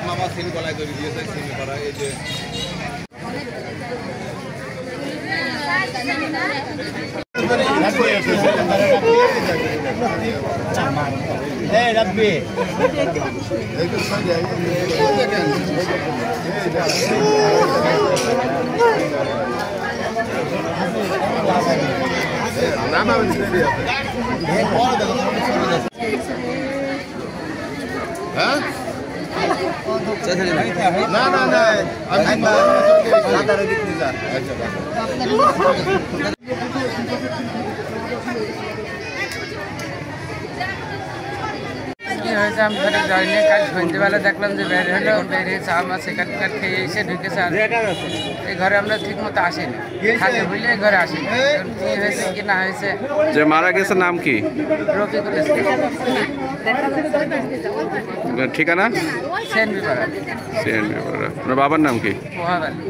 মামা সিল গলায় তৈরি দিয়েছে সিল করা এই যে হ্যাঁ না না না আমি সাঁতারে দিক নিয়ে যা হয়েছে আমি ঘরে যাইনি কাল সন্ধ্যেবেলা দেখলাম যে বের হলো বেরিয়ে চা মাছ কাট কাট খেয়ে এসে ঢুকেছে আর এই ঘরে আমরা ঠিক মতো আসিনি থাকে বুঝলে এই ঘরে আসিনি কি হয়েছে কি না হয়েছে। যে মারা গেছে নাম কি? রফিকুল ইসলাম। ঠিকানা? সেন বিপাড়া। সেন বিপাড়া। আপনার বাবার নাম কি? ওহাব আলী।